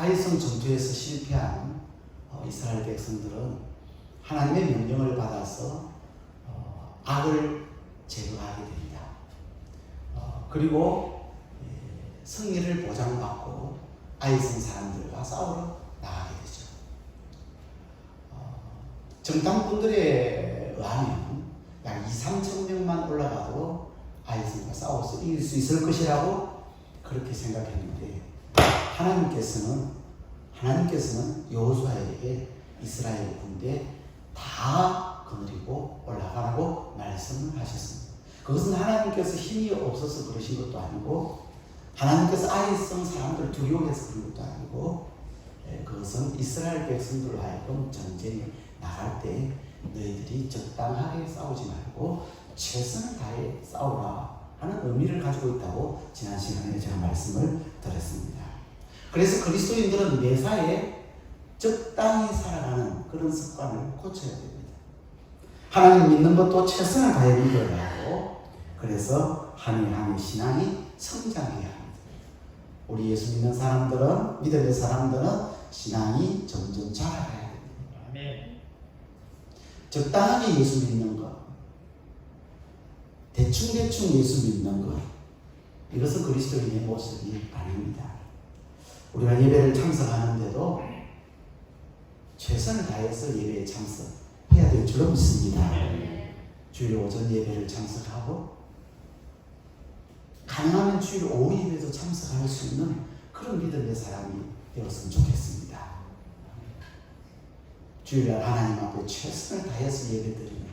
아이성 전투에서 실패한 이스라엘 백성들은 하나님의 명령을 받아서 악을 제거하게 됩니다. 그리고 승리를 보장받고 아이성 사람들과 싸우러 나가게 되죠. 정탐꾼들에 의하면 약 2~3천 명만 올라가도 아이성과 싸워서 이길 수 있을 것이라고 그렇게 생각했는데 하나님께서는 여호수아에게 이스라엘 군대 다 거느리고 올라가라고 말씀을 하셨습니다. 그것은 하나님께서 힘이 없어서 그러신 것도 아니고 하나님께서 아이성 사람들을 두려워해서 그런 것도 아니고 그것은 이스라엘 백성들로 하여금 전쟁에 나갈 때 너희들이 적당하게 싸우지 말고 최선을 다해 싸우라 하는 의미를 가지고 있다고 지난 시간에 제가 말씀을 드렸습니다. 그래서 그리스도인들은 매사에 적당히 살아가는 그런 습관을 고쳐야 됩니다. 하나님 믿는 것도 최선을 다해 믿어야 하고 그래서 한 해 한 해 신앙이 성장해야 합니다. 우리 예수 믿는 사람들은 믿음의 사람들은 신앙이 점점 자라가야 됩니다. 아멘. 적당하게 예수 믿는 것, 대충 예수 믿는 것, 이것은 그리스도인의 모습이 아닙니다. 우리가 예배를 참석하는데도 최선을 다해서 예배에 참석해야 될 줄로 믿습니다. 주일 오전 예배를 참석하고 가능하면 주일 오후 예배도 참석할 수 있는 그런 믿음의 사람이 되었으면 좋겠습니다. 주일날 하나님 앞에 최선을 다해서 예배드리는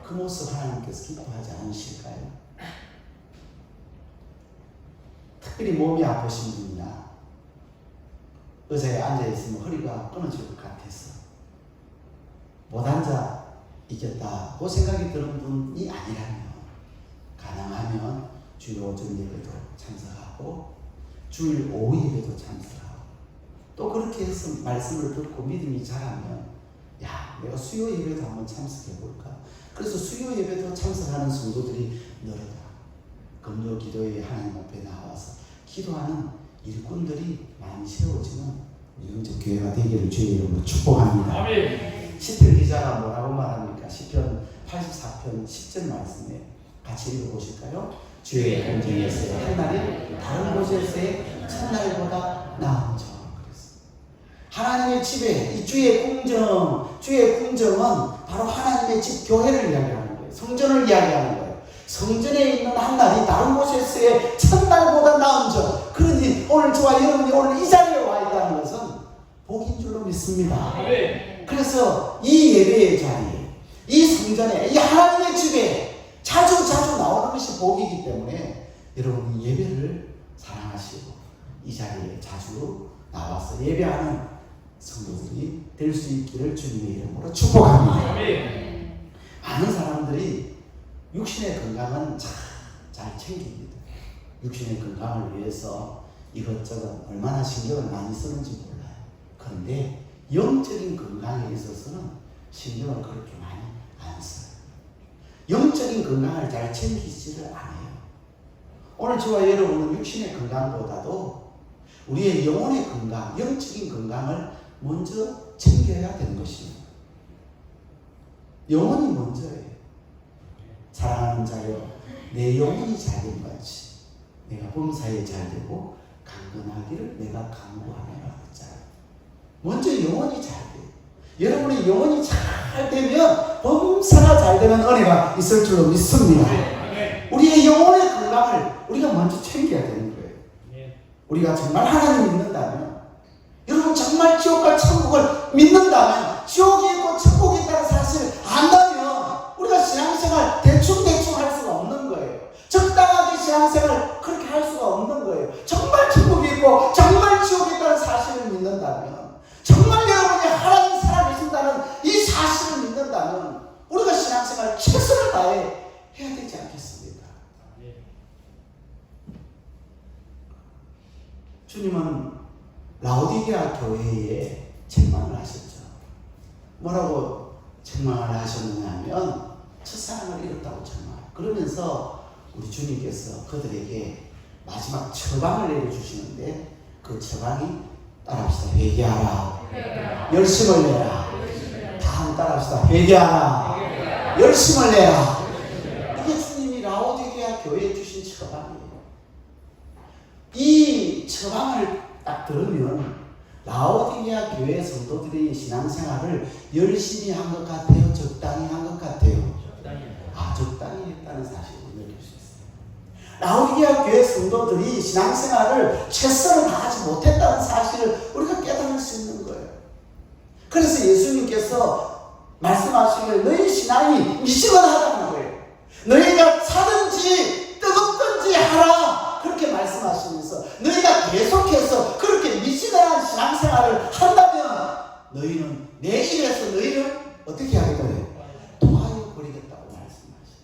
그 모습 하나님께서 기뻐하지 않으실까요? 특별히 몸이 아프신 분이나 의자에 앉아있으면 허리가 끊어질 것 같아서 못 앉아 있겠다고 생각이 드는 분이 아니라면 가능하면 주일 오전 예배도 참석하고 주일 오후 예배도 참석하고 또 그렇게 해서 말씀을 듣고 믿음이 자라면 내가 수요 예배도 한번 참석해 볼까? 그래서 수요 예배도 참석하는 성도들이 늘어나 금요 기도회 하나님 앞에 나와서 기도하는 일꾼들이 많이 세워지는 영적 교회가 되기를 주의 이름으로 축복합니다. 아멘. 시편 기자가 뭐라고 말합니까? 시편 84편 10절 말씀에 같이 읽어보실까요? 주의 공정에서의 한 날이 다른 곳에서의 첫날보다 나은 점. 하나님의 집에 이 주의 궁정은 바로 하나님의 집 교회를 이야기하는 거예요. 성전을 이야기하는 거예요. 성전에 있는 한 날이 다른 곳에서의 첫날보다 나은 점. 그러니 오늘 저와 여러분이 오늘 이 자리에 와 있다는 것은 복인 줄로 믿습니다. 그래서 이 예배의 자리에, 이 성전에, 이 하나님의 집에 자주 나오는 것이 복이기 때문에 여러분이 예배를 사랑하시고 이 자리에 자주 나와서 예배하는 성도들이 될 수 있기를 주님의 이름으로 축복합니다. 많은 사람들이 육신의 건강은 잘 챙깁니다. 육신의 건강을 위해서 이것저것 얼마나 신경을 많이 쓰는지 몰라요. 그런데 영적인 건강에 있어서는 신경을 그렇게 많이 안 써요. 영적인 건강을 잘 챙기지를 않아요. 오늘 저와 여러분은 육신의 건강보다도 우리의 영혼의 건강, 영적인 건강을 먼저 챙겨야 되는 것입니다. 영혼이 먼저예요. 사랑하는 자여, 내 영혼이 잘된 같이 내가 범사에 잘되고 강건하기를 내가 간구하노라 했잖아요. 먼저 영혼이 잘 돼요. 여러분의 영혼이 잘 되면 범사가 잘 되는 은혜가 있을 줄로 믿습니다. 우리의 영혼의 건강을 우리가 먼저 챙겨야 되는 거예요. 우리가 정말 하나님 믿는다면, 여러분 정말 지옥과 천국을 믿는다면, 지옥이 있고 천국이 있다는 사실을 안다면 우리가 신앙생활 대충 할 수가 없는 거예요. 적당하게 신앙생활 그렇게 할 수가 없는 거예요. 정말 천국이 있고 정말 지옥이 있다는 사실을 믿는다면, 정말 여러분이 하나님 살아계신다는 이 사실을 믿는다면 우리가 신앙생활 최선을 다해 해야 되지 않겠습니까? 주님은 라오디게아 교회에 책망을 하셨죠. 뭐라고 책망을 하셨느냐 하면 첫사랑을 잃었다고 책망해요. 그러면서 우리 주님께서 그들에게 마지막 처방을 내려주시는데 그 처방이 따라합시다. 회개하라. 열심을 내라. 다음 따라합시다. 회개하라. 열심을 내라. 이게 주님이 라오디게아 교회에 주신 처방이에요. 이 처방을 딱 들으면 라오디게아 교회 성도들의 신앙생활을 열심히 한 것 같아요? 적당히 한 것 같아요? 적당히 했다는 사실을 느낄 수 있어요. 라오디게아 교회 성도들이 신앙생활을 최선을 다하지 못했다는 사실을 우리가 깨달을 수 있는 거예요. 그래서 예수님께서 말씀하시길 너희 신앙이 미지근하다는 거예요. 너희가 차든지 뜨겁든지 하라 그렇게 말씀하시면서 너희가 계속해서 그렇게 미지근한 신앙생활을 한다면 너희는 내 입에서 너희를 어떻게 하겠다고요? 토하여 버리겠다고 말씀하시죠.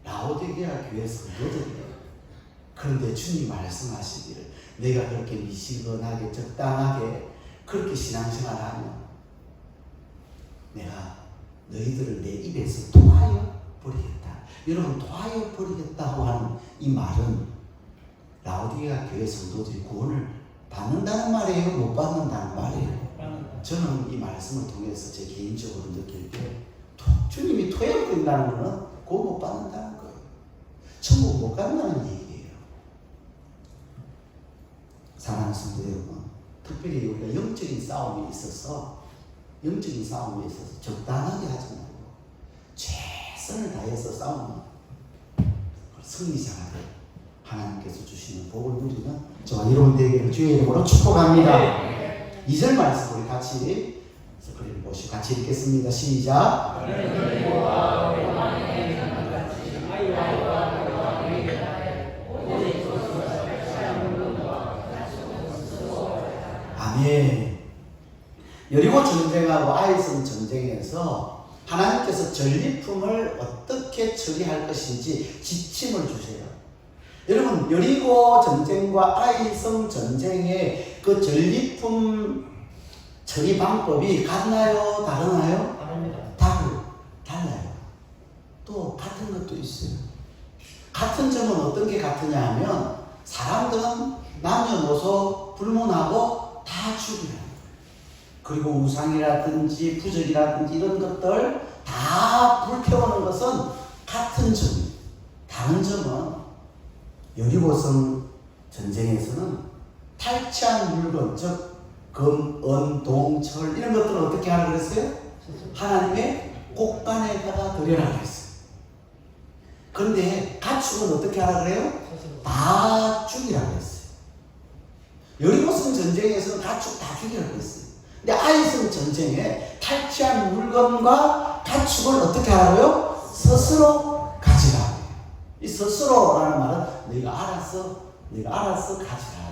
라오디게아 교회 성도들이에요. 그런데 주님 말씀하시기를 내가 그렇게 미지근하게 적당하게 그렇게 신앙생활하면 내가 너희들을 내 입에서 토하여 버리겠다. 여러분, 토하여 버리겠다고 하는 이 말은 라오디게아 교회 성도들이 구원을 받는다는 말이에요? 못 받는다는 말이에요? 저는 이 말씀을 통해서 제 개인적으로 느낄 때 주님이 토해 버린다는 것은 구원 못 받는다는 거예요. 천국 못 간다는 얘기예요. 사랑하는 성도 여러분, 특별히 우리가 영적인 싸움에 있어서 적당하게 하지 말고 최선을 다해서 싸우는 승리자가 돼 하나님께서 주시는 복을 누리는 저와 여러분 되기를 주의 이름으로 축복합니다. 2절 말씀 우리 같이 스크린을 보시고 같이 읽겠습니다. 시작. 아멘. 여리고 전쟁하고 아이성 전쟁에서 하나님께서 전리품을 어떻게 처리할 것인지 지침을 주세요. 여러분, 여리고 전쟁과 아이성 전쟁의 그 전리품 처리 방법이 같나요? 다르나요? 달라요. 또 같은 것도 있어요. 같은 점은 어떤 게 같으냐 하면 사람들은 남녀노소 불문하고 다 죽이는 거예요. 그리고 우상이라든지 부적이라든지 이런 것들 다 불태우는 것은 같은 점이에요. 다른 점은 여리고성 전쟁에서는 탈취한 물건, 즉 금, 은, 동, 철 이런 것들을 어떻게 하라고 그랬어요? 하나님의 곳간에다가 드리라고 그랬어요. 그런데 가축은 어떻게 하라고 그래요? 다 죽이라고 했어요. 여리고성 전쟁에서는 가축 다 죽이라고 했어요. 근데 아이성 전쟁에 탈취한 물건과 가축을 어떻게 하라고요? 스스로 가지라. 이 스스로라는 말은 네가 알아서 가지라.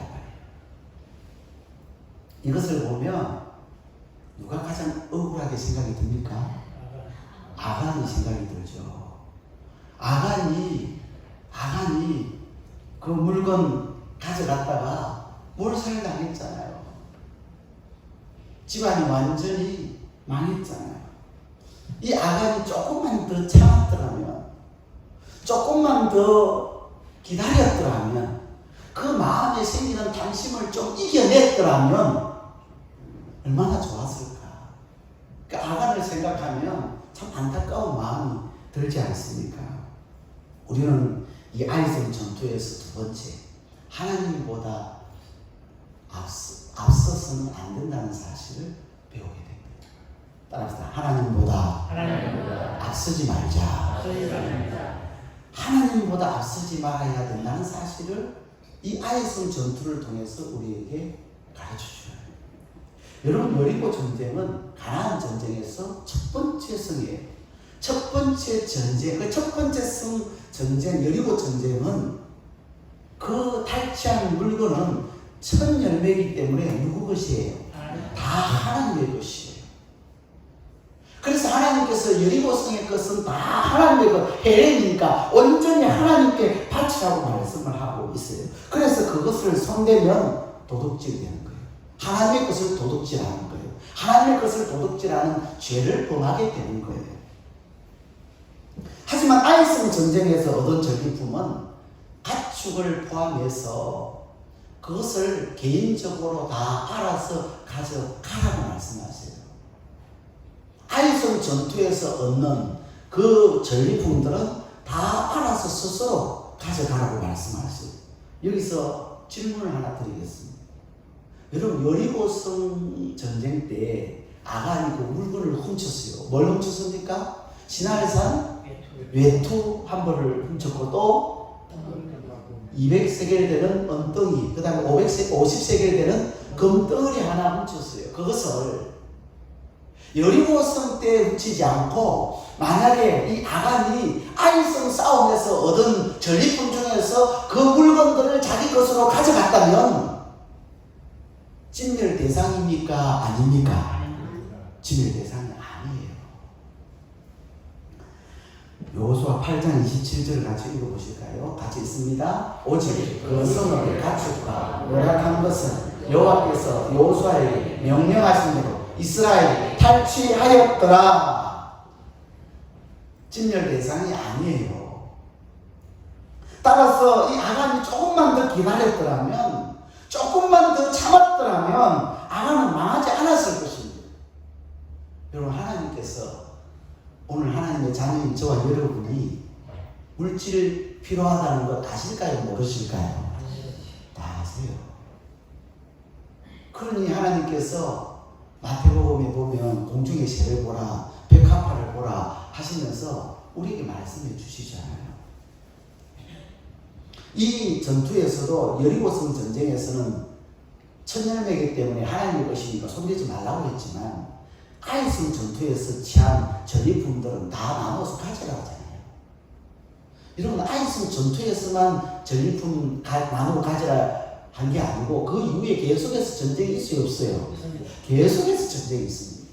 이것을 보면 누가 가장 억울하게 생각이 듭니까? 아간이 생각이 들죠. 아간이 그 물건 가져갔다가 몰살당했잖아요. 집안이 완전히 망했잖아요. 이 아간이 조금만 더 참았더라면, 조금만 더 기다렸더라면, 그 마음에 생기는 탐심을 좀 이겨냈더라면 얼마나 좋았을까. 그 아간을 생각하면 참 안타까운 마음이 들지 않습니까? 우리는 이 아이성 전투에서 두 번째, 하나님보다 앞서서는 안 된다는 사실을 배우게 됩니다. 따라합시다. 하나님보다 앞서지 말자. 하나님보다 앞서지 말아야 된다는 사실을 이 아이성 전투를 통해서 우리에게 가르쳐 주셔요. 여러분, 여리고 전쟁은 가나안 전쟁에서 첫 번째 승이에요. 첫 번째 전쟁, 그 첫 번째 승 전쟁, 여리고 전쟁은 그 탈취한 물건은 첫 열매이기 때문에 누구 것이에요? 다 하나님의 것이에요. 그래서 하나님께서 여리고성의 것은 다 하나님의 것, 헤렌이니까 온전히 하나님께 바치라고 말씀을 하고 있어요. 그래서 그것을 손대면 도둑질이 되는 거예요. 하나님의 것을 도둑질하는 거예요. 하나님의 것을 도둑질하는 죄를 범하게 되는 거예요. 하지만 아이성 전쟁에서 얻은 전리품은 가축을 포함해서 그것을 개인적으로 다 알아서 가져가라고 말씀하세요. 아이성 전투에서 얻는 그 전리품들은 다 알아서 스스로 가져가라고 말씀하세요. 여기서 질문을 하나 드리겠습니다. 여러분, 여리고성 전쟁 때 아간이 그 물건을 훔쳤어요. 뭘 훔쳤습니까? 시나리산 외투 한 벌을 훔쳤고 또 200세겔 되는 은덩이, 그 다음에 50세겔 되는 금덩어리 하나 훔쳤어요. 그것을 여리고성 때 훔치지 않고 만약에 이 아간이 아이성 싸움에서 얻은 전리품 중에서 그 물건들을 자기 것으로 가져갔다면 진멸 대상입니까? 아닙니까? 진멸 대상이 아니에요. 여호수아 8장 27절을 같이 읽어보실까요? 같이 있습니다. 오직 그 성읍의 가축과 노력한 것은 여호와께서 여호수아에게 명령하신 대로 이스라엘이 탈취하였더라. 진멸 대상이 아니에요. 따라서 이 아간이 조금만 더 기다렸더라면, 조금만 더 참았더라면 아간은 망하지 않았을 것입니다. 여러분, 하나님께서 오늘 하나님의 자녀인 저와 여러분이 물질 필요하다는 것 아실까요? 모르실까요? 다 아세요. 그러니 하나님께서 마태복음에 보면 공중의 새를 보라, 백합화를 보라 하시면서 우리에게 말씀해 주시잖아요. 이 전투에서도 여리고성 전쟁에서는 천열매기 때문에 하나님의 것이니까 손대지 말라고 했지만 아이성 전투에서 취한 전리품들은 다 나눠서 가져라고 하잖아요. 여러분, 아이성 전투에서만 전리품 나누고 가져라 한 게 아니고 그 이후에 계속해서 전쟁이 있어요, 없어요? 계속해서 전쟁이 있습니다.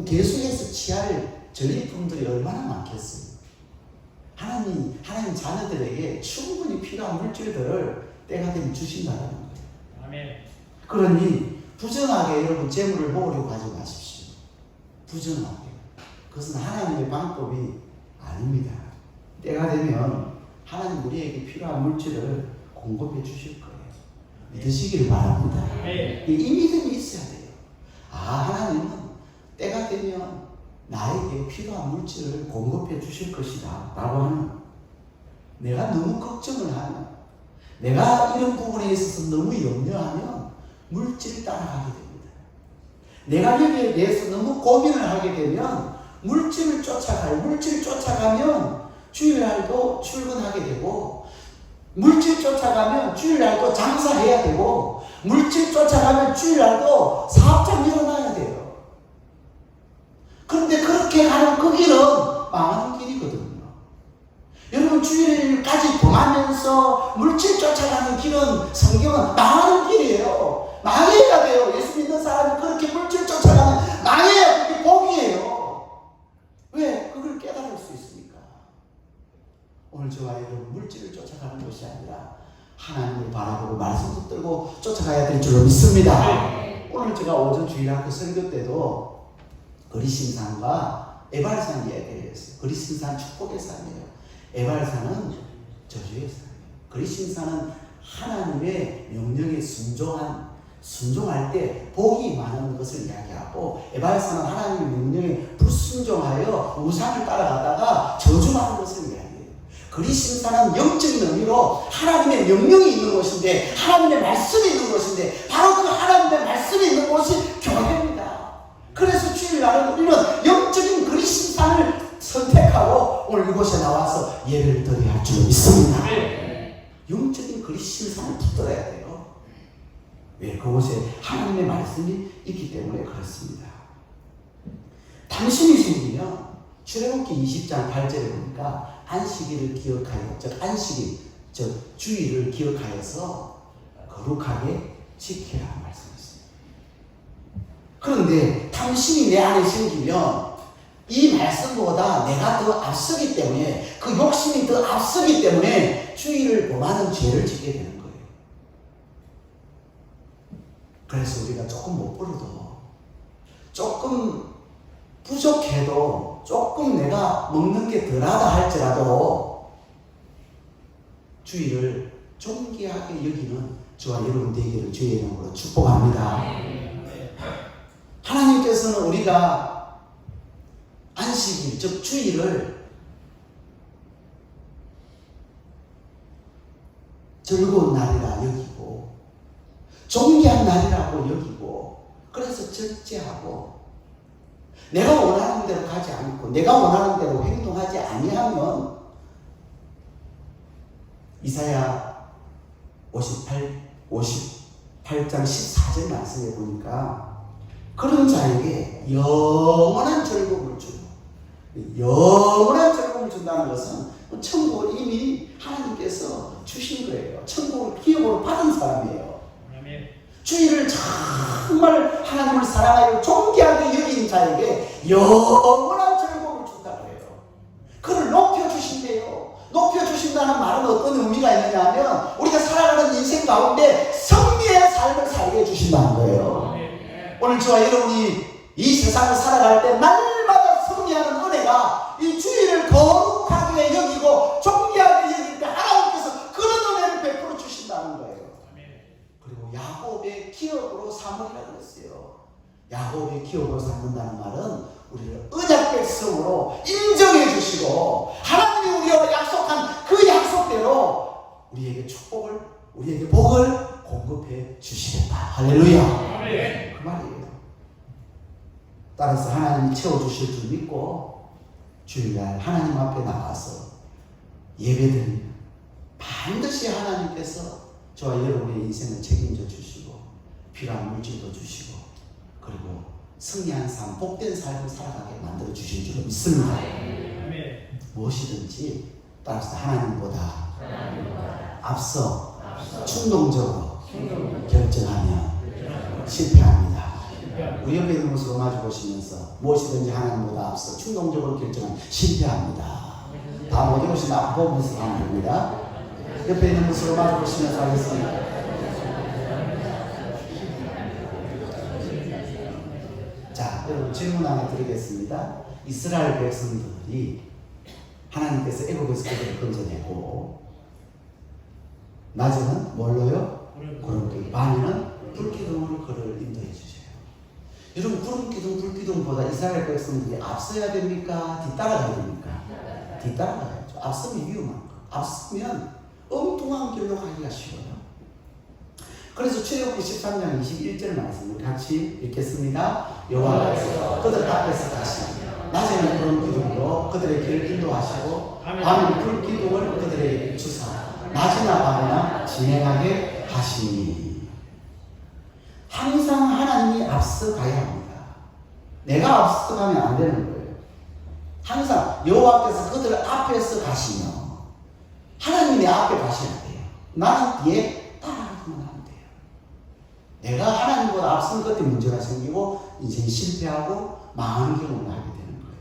계속해서 취할 전리품들이 얼마나 많겠어요. 하나님 자녀들에게 충분히 필요한 물질들을 때가 되면 주신다는 거예요. 아멘. 그러니 부정하게 여러분 재물을 모으려고 하지 마십시오. 부정하게. 그것은 하나님의 방법이 아닙니다. 때가 되면 하나님 우리에게 필요한 물질을 공급해 주실 거예요. 믿으시길 바랍니다. 이 믿음이 있어야 돼요. 하나님은 때가 되면 나에게 필요한 물질을 공급해 주실 것이다 라고 하는, 내가 너무 걱정을 하면, 내가 이런 부분에 있어서 너무 염려하면 물질 따라가게 됩니다. 내가 여기에 대해서 너무 고민을 하게 되면 물질을 쫓아가면 주일날도 출근하게 되고, 물질 쫓아가면 주일날도 장사해야 되고, 물질 쫓아가면 주일날도 사업장 일어나야 돼요. 그런데 그렇게 가는 그 길은 망하는 길이거든요. 여러분, 주일까지 범하면서 물질 쫓아가는 길은, 성경은 망하는 길이에요. 망해야 돼요. 예수 믿는 사람이 그렇게 물질 쫓아가면 망해야 그게 복이에요. 왜? 그걸 깨달을 수 있습니까? 오늘 저와 여러분, 물질을 쫓아가는 것이 아니라 하나님을 바라보고 말씀 붙들고 쫓아가야 될 줄로 믿습니다. 오늘 제가 오전 주일학교 설교 때도 그리신산과 에발산 이야기를 했어요. 그리신산 축복의 산이에요. 에발산은 저주의 산이에요. 그리신산은 하나님의 명령에 순종할 때 복이 많은 것을 이야기하고, 에발산은 하나님의 명령에 불순종하여 우상을 따라가다가 저주하는 것을 이야기해요. 그리신산은 영적인 의미로 하나님의 명령이 있는 곳인데, 하나님의 말씀이 있는 곳인데, 바로 그 하나님의 말씀이 있는 곳이 교회입니다. 그래서 주일날은 우리는 영적인 그리신산을 선택하고 오늘 이곳에 나와서 예배를 드려야 할 줄 믿습니다. 영적인 그리신산을 붙들어야 돼요. 왜? 그곳에 하나님의 말씀이 있기 때문에 그렇습니다. 당신이 생기면 출애굽기 20장 8절에 보니까 안식일을 기억하여, 주일을 기억하여서 거룩하게 지켜야 할 말씀이었습니다. 그런데 당신이 내 안에 생기면 이 말씀보다 내가 더 앞서기 때문에, 그 욕심이 더 앞서기 때문에 주일을 범하는 죄를 짓게 되는 거예요. 그래서 우리가 조금 못 벌어도, 조금 부족해도, 조금 내가 먹는 게 덜하다 할지라도 주일을 존귀하게 여기는 저와 여러분 되기를 주의 이름으로 축복합니다. 하나님께서는 우리가 안식일, 즉 주일을 즐거운 날이라 여기고 존귀한 날이라고 여기고 그래서 절제하고 내가 원하는 대로 가지 않고 내가 원하는 대로 행동하지 아니하면 이사야 58장 14절 말씀에 보니까 그런 자에게 영원한 즐거움을 주고 영원한 즐거움을 준다는 것은 천국을 이미 하나님께서 주신 거예요. 천국을 기업으로 받은 사람이에요. 주일을 정말 하나님을 사랑하여 존귀하게 여긴 자에게 영원한 즐거움을 준다고 해요. 그를 높여주신대요. 높여주신다는 말은 어떤 의미가 있느냐 하면 우리가 살아가는 인생 가운데 승리의 삶을 살게 해주신다는 거예요. 오늘 저와 여러분이 이 세상을 살아갈 때 날마다 승리하는 은혜가 이 주일을 거룩하게 여기고 존귀하게 여길 때 하나님께서 그런 은혜를 베풀어 주신다는 거예요. 그리고 야곱의 기업으로 삼으리라 그랬어요. 야곱의 기업으로 삼는다는 말은 우리를 언약 백성으로 인정해 주시고 하나님이 우리와 약속한 그 약속대로 우리에게 축복을, 우리에게 복을 공급해 주시겠다. 할렐루야. 그 말이에요. 따라서 하나님이 채워주실 줄 믿고 주일날 하나님 앞에 나가서 예배드리면 반드시 하나님께서 저와 여러분의 인생을 책임져 주시고 필요한 물질도 주시고 그리고 승리한 삶, 복된 삶을 살아가게 만들어 주실 줄 믿습니다. 무엇이든지 따라서 하나님보다 앞서 충동적으로 결정하면 실패합니다. 우리 옆에 있는 모습을 마주 보시면서 무엇이든지 하나님보다 앞서 충동적으로 결정하면 실패합니다. 다 못 이루시면 앞으로 보면서 하면 됩니다. 옆에 있는 모습을 마주 보시면서 하겠습니다. 자, 여러분 질문 하나 드리겠습니다. 이스라엘 백성들이 하나님께서 애국에서 그들을 건져내고 낮에는 뭘로요? 구름기둥, 밤에는 불기둥으로 그를 인도해 주셔요. 여러분 구름기둥, 불기둥보다 이스라엘 백성들이 앞서야 됩니까? 뒤따라가야 됩니까? 뒤따라가야죠. 앞서면 위험한 거. 앞서면 엉뚱한 길로 가기가 쉬워요. 그래서 출애굽기 13장 21절 말씀 우리 같이 읽겠습니다. 여호와께서 그들 앞에서 가시니 낮에는 구름기둥으로 그들의 길을 인도하시고 밤에는 불기둥을 그들에게 주사 낮이나 밤이나 진행하게 하시니 항상 하나님이 앞서 가야 합니다. 내가 앞서 가면 안 되는 거예요. 항상 여호와께서 그들 앞에서 가시며 하나님이 내 앞에 가셔야 돼요. 나는 뒤에 따라가기만 하면 돼요. 내가 하나님보다 앞선 것 때문에 문제가 생기고 인생이 실패하고 망하는 경험을 하게 되는 거예요.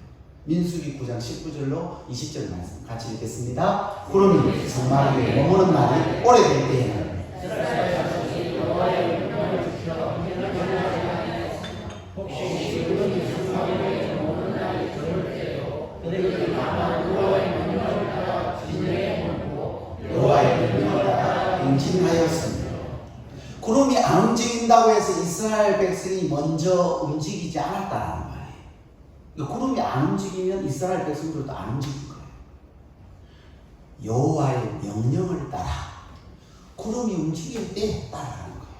민수기 9장 19절로 20절 말씀 같이 읽겠습니다. 구름이 성막에 머무는 날이 오래될 때에는 여호와의 명령을 따라 응징하였습니다. 구름이 안 움직인다고 해서 이스라엘 백성이 먼저 움직이지 않았다는 말이에요. 구름이 안 움직이면 이스라엘 백성들도 안 움직일 거예요. 여호와의 명령을 따라 구름이 움직일 때 따라가는 거예요.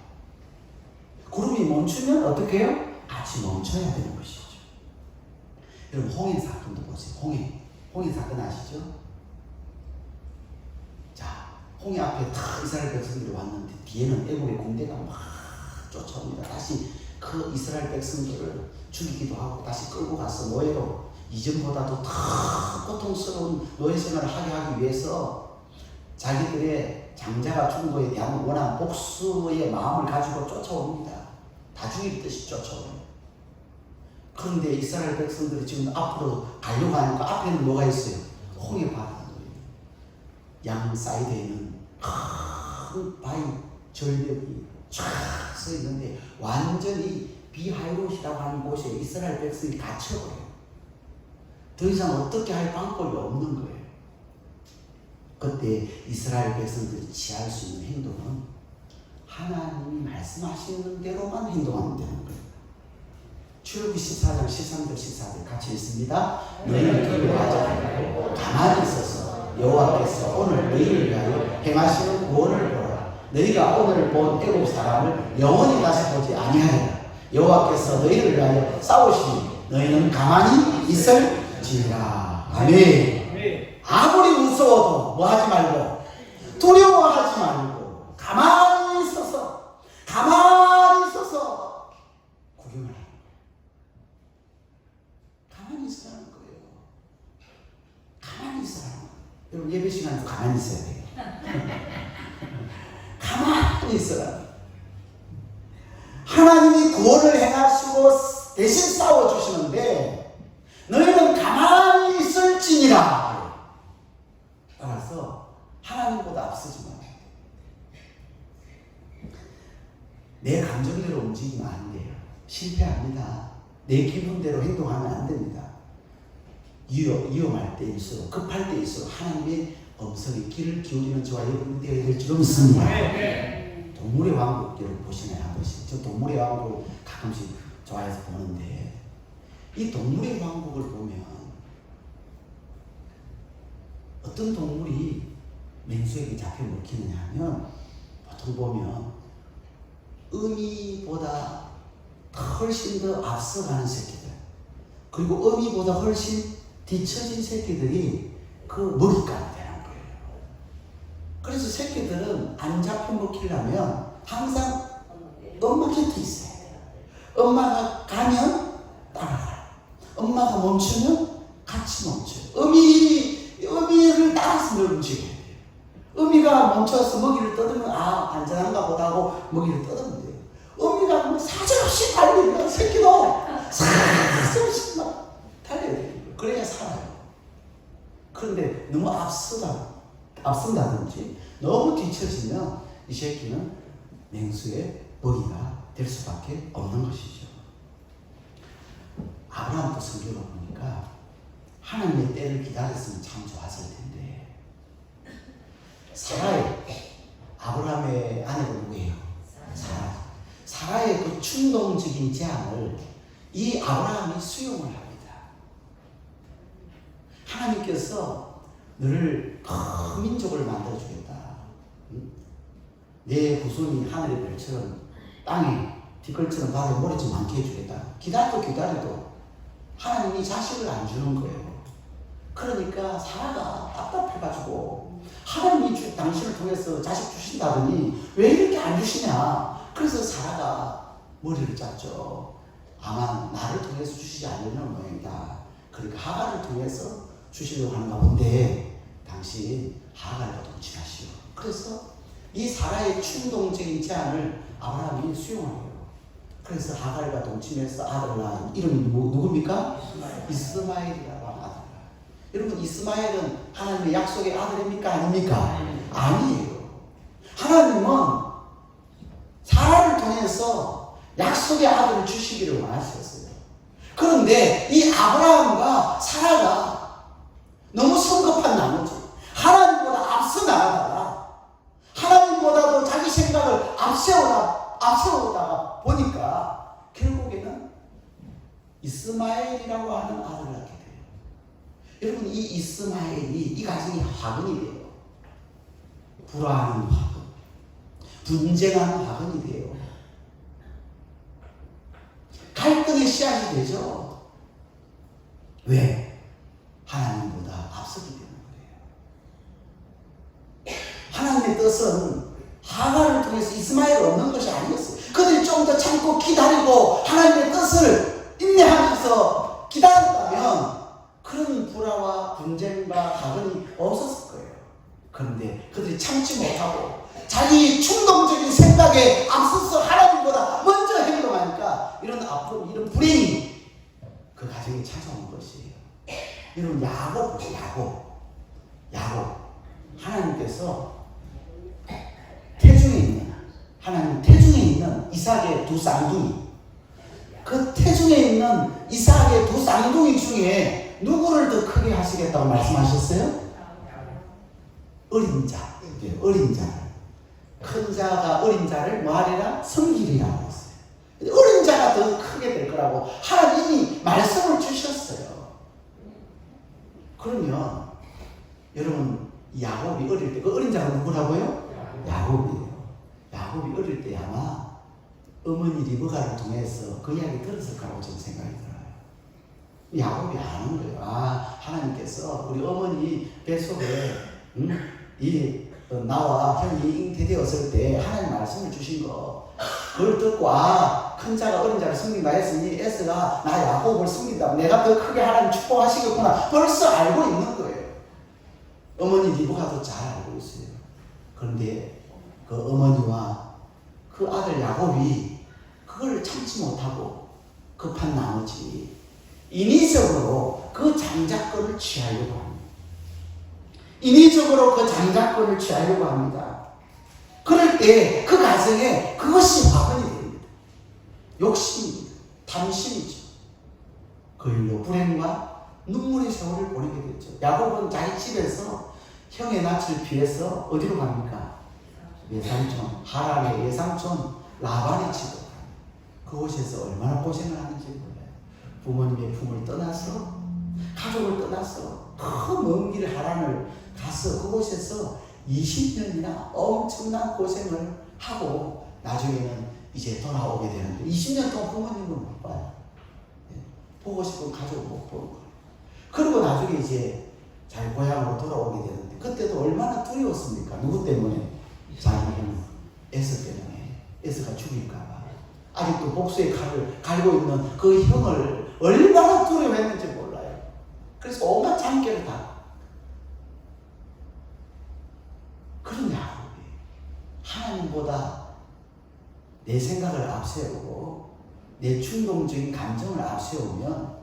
구름이 멈추면 어떻게 해요? 같이 멈춰야 되는 것이죠. 여러분 홍해 사건도 보세요. 홍해 사건 아시죠? 자, 홍해 앞에 다 이스라엘 백성들이 왔는데 뒤에는 애국의 군대가 막 쫓아옵니다. 다시 그 이스라엘 백성들을 죽이기도 하고 다시 끌고 가서 노예로 이전보다도 더 고통스러운 노예 생활을 하게 위해서 자기들의 장자가 죽은 것에 대한 원한 복수의 마음을 가지고 쫓아옵니다. 다 죽일 듯이 쫓아옵니다. 그런데 이스라엘 백성들이 지금 앞으로 가려고 하니까 앞에는 뭐가 있어요? 홍해 바다가 놓여요. 양 사이드에는 큰 바위 절벽이 쫙 서 있는데 완전히 비하이롯이라고 하는 곳에 이스라엘 백성이 갇혀버려요. 더 이상 어떻게 할 방법이 없는 거예요. 그때 이스라엘 백성들이 취할 수 있는 행동은 하나님이 말씀하시는 대로만 행동하면 되는 거예요. 출애굽기 14장 13절 14절 같이 있습니다. 너희는 두려워하지 말고 가만히 있어서 여호와께서 오늘 너희를 위하여 행하시는 구원을 보라. 너희가 오늘 본 애국 사람을 영원히 다시 보지 아니하리라. 여호와께서 너희를 위하여 싸우시니 너희는 가만히 있을지니라. 아멘. 아무리 무서워도 뭐 하지 말고 두려워하지 말고 가만히 있어서 구경을 하는 거예요. 가만히 있으라는 거예요. 가만히 있으라는 거예요. 여러분 예배 시간에도 가만히 있어야 돼요. 가만히 있으라는 거예요. 하나님이 구원을 행하시고 대신 싸워주시는데 너희는 가만히 있을지니라. 따라서 하나님보다 앞서지 마. 내 감정대로 움직이면 안 돼요. 실패합니다. 내 기분대로 행동하면 안 됩니다. 위험할 때일수록 급할 때일수록 하나님의 음성에 귀를 기울이는 저와 여러분이 되어야 될 줄 믿습니다. 동물의 왕국 여러분 보시나요? 한 번씩. 저 동물의 왕국 가끔씩 좋아해서 보는데 이 동물의 왕국을 보면 어떤 동물이 맹수에게 잡혀 먹히느냐 하면 보통 보면 어미보다 훨씬 더 앞서가는 새끼들 그리고 어미보다 훨씬 뒤처진 새끼들이 그 먹잇감이 되는 거예요. 그래서 새끼들은 안 잡혀 먹히려면 항상 엄마 곁에 있어요. 엄마가 가면 따라가요. 엄마가 멈추면 같이 멈춰요. 어미를 따라서 움직여야 돼요. 어미가 멈춰서 먹이를 떠들면 안전한가 보다 하고 먹이를 떠들면 돼요. 어미가 뭐 사정없이 달리면 새끼도 사정없이 막 달려야 돼요. 그래야 살아요. 그런데 너무 앞선다든지 너무 뒤처지면 이 새끼는 맹수의 먹이가 될 수밖에 없는 것이죠. 아브라함도 성경을 보니까 하나님의 때를 기다렸으면 참 좋았을 텐데 사라의 아브라함의 아내가 누구예요? 사라의 그 충동적인 제안을 이 아브라함이 수용을 합니다. 하나님께서 너를 큰 민족을 만들어주겠다. 내 후손이 하늘의 별처럼 땅에 뒷걸처럼 바다에 모래처럼 많게 해주겠다. 기다려도 하나님이 자식을 안 주는 거예요. 그러니까 사라가 답답해가지고 하나님이 당신을 통해서 자식 주신다더니 왜 이렇게 안 주시냐. 그래서 사라가 머리를 짰죠. 아마 나를 통해서 주시지 않으려는 모양이다. 그러니까 하갈을 통해서 주시려고 하는가 본데 당신 하갈과 동침하시오. 그래서 이 사라의 충동적인 제안을 아브라함이 수용하고요. 그래서 하갈과 동침해서 아들을 낳은 이름이 누굽니까? 이스마엘이라고 하는 아들. 여러분 이스마엘은 하나님의 약속의 아들입니까? 아닙니까? 아니에요. 하나님은 사라를 통해서 약속의 아들을 주시기를 원하셨어요. 그런데 이 아브라함과 사라가 너무 성급한 나머지 하나님보다 앞서 나가다가 하나님보다도 자기 생각을 앞세우다가 보니까 결국에는 이스마엘이라고 하는 아들을 낳게 돼요. 여러분 이 이스마엘이 이 가정이 화근이 돼요. 불화하는 화근, 분쟁하는 화근이 돼요. 갈등의 씨앗이 되죠. 왜? 하나님보다 앞서기 때문에 그래요. 하나님의 뜻은 하갈을 통해서 이스마엘을 얻는 것이 아니었어요. 그들이 좀 더 참고 기다리고 하나님의 뜻을 인내하면서 기다렸다면 그런 불화와 분쟁과 가근이 없었을 거예요. 그런데 그들이 참지 못하고 자기 충동적인 생각에 앞서서 하나님보다 먼저 행동하니까 이런 아픔, 이런 불행이 그 가정에 찾아온 것이에요. 여러분 야곱 보세요. 야곱 하나님께서 하나님 태중에 있는 이삭의 두 쌍둥이, 그 태중에 있는 이삭의 두 쌍둥이 중에 누구를 더 크게 하시겠다고 말씀하셨어요? 어린 자. 큰 자가 어린 자를 뭐하리라? 섬기리라고 했어요. 어린 자가 더 크게 될 거라고 하나님이 말씀을 주셨어요. 그러면 여러분 야곱이 어릴 때 그 어린 자가 누구라고요? 야곱이에요. 야곱이 어릴 때 아마 어머니 리브가를 통해서 그 이야기 들었을 거라고 저는 생각이 들어요. 야곱이 아는 거예요. 아, 하나님께서 우리 어머니 뱃속에 나와 형이 잉태되었을 때 하나님 말씀을 주신 거 그걸 듣고 아, 큰 자가 어린 자를 섬긴다 했으니 에스가 나 야곱을 섬긴다. 내가 더 크게 하나님 축복하시겠구나. 벌써 알고 있는 거예요. 어머니 리브가도 잘 알고 있어요. 그런데 그 어머니와 그 아들 야곱이 그걸 참지 못하고 급한 나머지 인위적으로 그 장자권을 취하려고 합니다. 인위적으로 그 장자권을 취하려고 합니다. 그럴 때 그 가정에 그것이 화근이 됩니다. 욕심입니다. 탐심이죠. 그 일로 불행과 눈물의 세월을 보내게 됐죠. 야곱은 자기 집에서 형의 낯을 피해서 어디로 갑니까? 외삼촌, 하란의 외삼촌 라반의 집으로 갑니다. 그곳에서 얼마나 고생을 하는지 몰라요. 부모님의 품을 떠나서 가족을 떠나서 그 먼 길 하란을 가서 그곳에서 20년이나 엄청난 고생을 하고 나중에는 이제 돌아오게 되는데 20년 동안 부모님을 못 봐요. 보고 싶은 가족을 못 보는 거예요. 그리고 나중에 이제 자기 고향으로 돌아오게 되는데 그때도 얼마나 두려웠습니까? 누구 때문에? 자기 에서 때문에. 에서가 죽일까봐. 아직도 복수의 칼을 갈고 있는 그 형을 얼마나 두려워했는지 몰라요. 그래서 온갖 장애를 다. 그런 야곱이 하나님보다 내 생각을 앞세우고 내 충동적인 감정을 앞세우면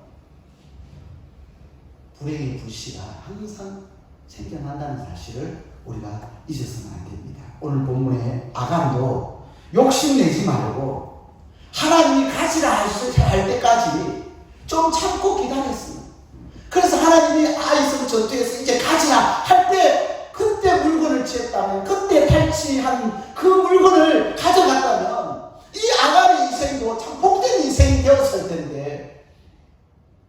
불행의 불씨가 항상 생겨난다는 사실을 우리가 잊어서는 안 됩니다. 오늘 본문에 아간도 욕심내지 말고 하나님이 가지라 할 때까지 좀 참고 기다렸습니다. 그래서 하나님이 아이성 전투에서 이제 가지라 할 때 그때 물건을 취했다면 그때 탈취한 그 물건을 가져갔다면 이 아간의 인생도 참 복된 인생이 되었을 텐데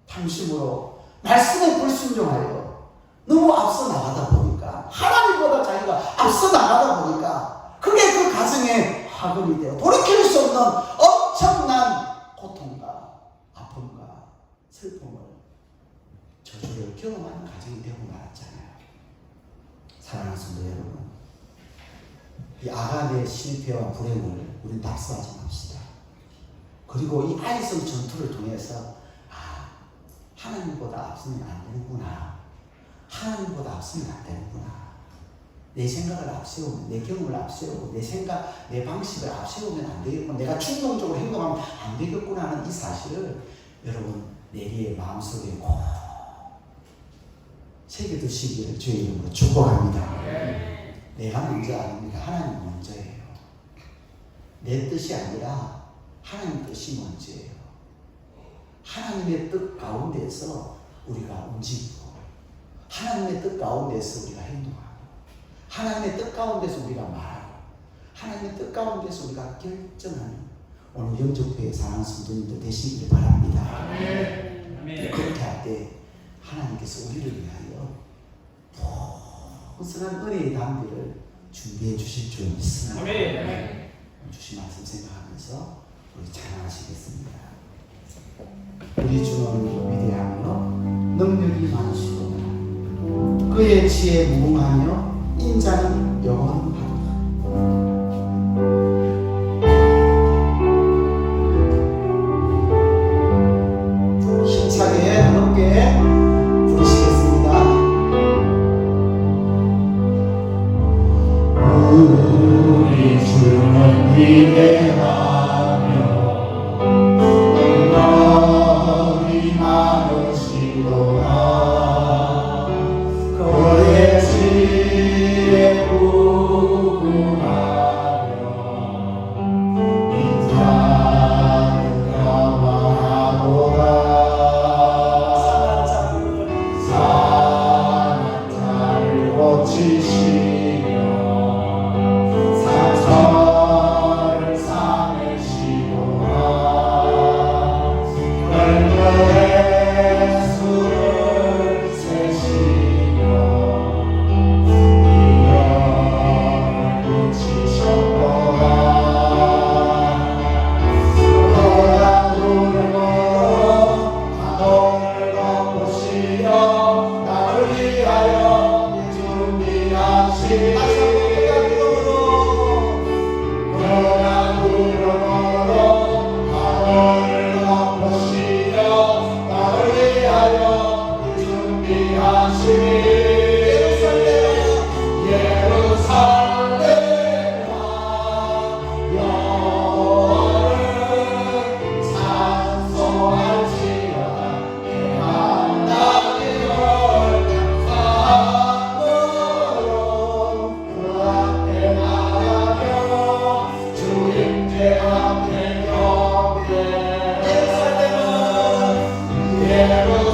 탐심으로 말씀에 불순종하여 너무 앞서 나가다 보니까 하나님보다 자기가 앞서 나가다 보니까 그게 그 가정에 화근이 되어 돌이킬 수 없는 엄청난 고통과 아픔과 슬픔을 저주를 경험하는 가정이 되고 말았잖아요. 사랑하는 성도 여러분, 이 아간의 실패와 불행을 우리는 답습하지 맙시다. 그리고 이 아이성 전투를 통해서 하나님보다 앞서면 안 되는구나. 하나님보다 앞서면 안 되는구나. 내 생각을 앞세우면, 내 경험을 앞세우고, 내 생각, 내 방식을 앞세우면 안 되겠구나. 내가 충동적으로 행동하면 안 되겠구나 하는 이 사실을 여러분 내리의 마음속에 꼭 새겨두시기를 주의 이름으로 축복합니다. 내가 먼저 아닙니다. 하나님 먼저예요. 내 뜻이 아니라 하나님 뜻이 먼저예요. 하나님의 뜻 가운데서 우리가 움직이고 하나님의 뜻 가운데서 우리가 행동하고 하나님의 뜻 가운데서 우리가 말하고 하나님의 뜻 가운데서 우리가 결정하는 오늘 영접회의 사랑하는 성도님들 되시기를 바랍니다. 그렇게 할 때 하나님께서 우리를 위하여 풍성한 은혜의 담대를 준비해 주실 줄 믿습니다. 주신 말씀 생각하면서 우리 찬양하시겠습니다. 우리 주는 위대하며 능력이 많으시도다. 그의 지혜 무궁하며 인자는 영원하도다. 힘차게 높게 부르시겠습니다. 우리 주는 위대하며 그의 지혜 무궁하며 가운데 예루살렘은 예루살렘은